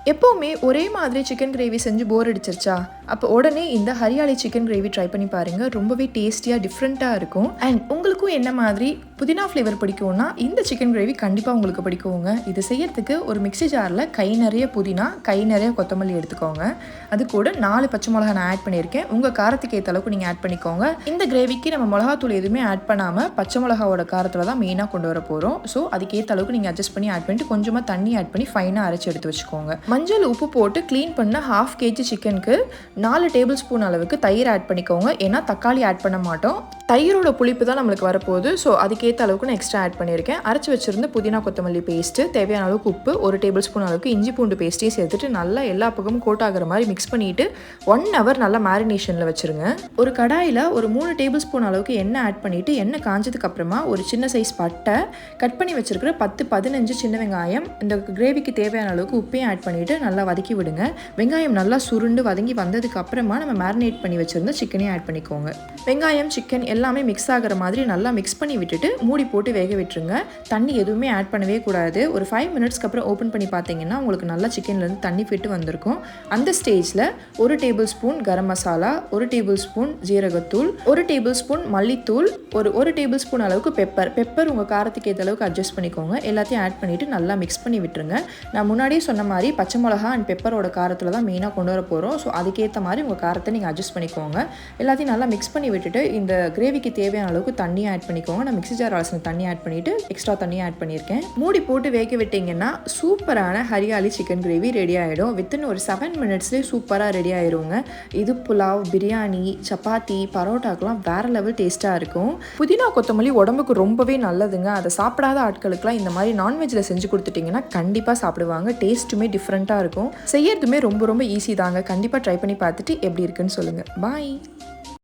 எப்போவுமே ஒரே மாதிரி சிக்கன் கிரேவி செஞ்சு போர் அடிச்சிருச்சா, அப்போ உடனே இந்த ஹரியாலி சிக்கன் கிரேவி ட்ரை பண்ணி பாருங்கள். ரொம்பவே டேஸ்டியாக டிஃப்ரெண்ட்டாக இருக்கும். அண்ட் உங்களுக்கும் என்ன மாதிரி புதினா ஃப்ளேவர் பிடிக்கும்னா இந்த சிக்கன் கிரேவி கண்டிப்பாக உங்களுக்கு பிடிக்குங்க. இது செய்யறதுக்கு ஒரு மிக்ஸி ஜாரில் கை நிறைய புதினா, கை நிறைய கொத்தமல்லி எடுத்துக்கோங்க. அது கூட 4 பச்சை மிளகா நான் ஆட் பண்ணியிருக்கேன். உங்கள் காரத்துக்கு ஏற்ற அளவுக்கு நீங்கள் ஆட் பண்ணிக்கோங்க. இந்த கிரேவிக்கு நம்ம மிளகாத்தூள் எதுவுமே ஆட் பண்ணாமல் பச்சை மிளகாவோட காரத்தில் தான் மெயினாக கொண்டு வர போகிறோம். ஸோ அதுக்கேற்ற அளவுக்கு நீங்கள் அட்ஜஸ்ட் பண்ணி ஆட் பண்ணிட்டு கொஞ்சமாக தண்ணி ஆட் பண்ணி ஃபைனாக அரைச்சி எடுத்து வச்சுக்கோங்க. மஞ்சள் உப்பு போட்டு க்ளீன் பண்ண 1/2 kg சிக்கனுக்கு 4 டேபிள் ஸ்பூன் அளவுக்கு தயிர் ஆட் பண்ணிக்கோங்க. ஏன்னா தக்காளி ஆட் பண்ண மாட்டோம். தயிரோட புளிப்பு தான் நம்மளுக்கு வரப்போகுது. ஸோ அதுக்கேற்ற அளவுக்கு நான் எக்ஸ்ட்ரா ஆட் பண்ணியிருக்கேன். அரைச்சி வச்சிருந்த புதினா கொத்தமல்லி பேஸ்ட்டு, தேவையான அளவுக்கு உப்பு, 1 டேபிள் ஸ்பூன் அளவுக்கு இஞ்சி பூண்டு பேஸ்ட்டையும் சேர்த்துட்டு நல்லா எல்லா பக்கமும் கோட் ஆகிற மாதிரி மிக்ஸ் பண்ணிவிட்டு 1 hour நல்லா மேரினேஷனில் வச்சுருங்க. ஒரு கடாயில் ஒரு 3 டேபிள் ஸ்பூன் அளவுக்கு எண்ணெய் ஆட் பண்ணிவிட்டு எண்ணெய் காஞ்சதுக்கு அப்புறமா ஒரு சின்ன சைஸ் பட்டை, கட் பண்ணி வச்சிருக்கிற 10-15 சின்ன வெங்காயம், இந்த கிரேவிக்கு தேவையான அளவுக்கு உப்பையும் ஆட் பண்ணிவிட்டு நல்லா வதக்கி விடுங்க. வெங்காயம் நல்லா சுருண்டு வதங்கி வந்ததுக்கு அப்புறமா நம்ம மேரினேட் பண்ணி வச்சிருந்த சிக்கனையும் ஆட் பண்ணிக்கோங்க. வெங்காயம் சிக்கன் எல்லாமே மிக்ஸ் ஆகிற மாதிரி நல்லா மிக்ஸ் பண்ணி விட்டுட்டு மூடி போட்டு வேக விட்டுருங்க. தண்ணி எதுவுமே ஆட் பண்ணவே கூடாது. ஒரு 5 மினிட்ஸ்க்கு அப்புறம் ஓப்பன் பண்ணி பார்த்தீங்கன்னா உங்களுக்கு நல்லா சிக்கன்லேருந்து தண்ணி விட்டு வந்திருக்கும். அந்த ஸ்டேஜில் 1 table spoon garam masala, 1 table spoon ஜீரகத்தூள், 1 டேபிள் ஸ்பூன் மல்லித்தூள், ஒரு டேபிள் ஸ்பூன் அளவுக்கு பெப்பர் உங்கள் காரத்துக்கு ஏற்ற அளவுக்கு அட்ஜஸ்ட் பண்ணிக்கோங்க. எல்லாத்தையும் ஆட் பண்ணிவிட்டு நல்லா மிக்ஸ் பண்ணி விட்டுருங்க. நான் முன்னாடியே சொன்ன மாதிரி பச்சை மிளகா அண்ட் பெப்பரோட காரத்தில் தான் மெயினாக கொண்டு வர போகிறோம். ஸோ அதுக்கேற்ற மாதிரி உங்கள் காரத்தை நீங்கள் அட்ஜஸ்ட் பண்ணிக்கோங்க. எல்லாத்தையும் நல்லா மிக்ஸ் பண்ணி விட்டுட்டு இந்த கிரேவிக்கு தேவையான அளவுக்கு தண்ணி ஆட் பண்ணிக்கோங்க. நான் மிக்ஸி ஜார் அலசின தண்ணி ஆட் பண்ணிவிட்டு எக்ஸ்ட்ரா தண்ணி ஆட் பண்ணியிருக்கேன். மூடி போட்டு வேக விட்டிங்கன்னா சூப்பரான ஹரியாலி சிக்கன் கிரேவி ரெடி ஆகிடும். வித்தின் ஒரு 7 மினிட்ஸ்லேயே சூப்பராக ரெடி ஆகிடுங்க. இது புலாவ், பிரியாணி, சப்பாத்தி, பரோட்டாக்கெலாம் வேறு லெவல் டேஸ்ட்டாக இருக்கும். புதினா கொத்தமல்லி உடம்புக்கு ரொம்பவே நல்லதுங்க. அதை சாப்பிடாத ஆட்களுக்குலாம் இந்த மாதிரி நான்வெஜ்ஜில் செஞ்சு கொடுத்துட்டிங்கன்னா கண்டிப்பாக சாப்பிடுவாங்க. டேஸ்ட்டுமே டிஃப்ரெண்ட்டாக இருக்கும். செய்யறதுமே ரொம்ப ஈஸி தாங்க. கண்டிப்பாக ட்ரை பண்ணி பார்த்துட்டு எப்படி இருக்குன்னு சொல்லுங்கள். பாய்.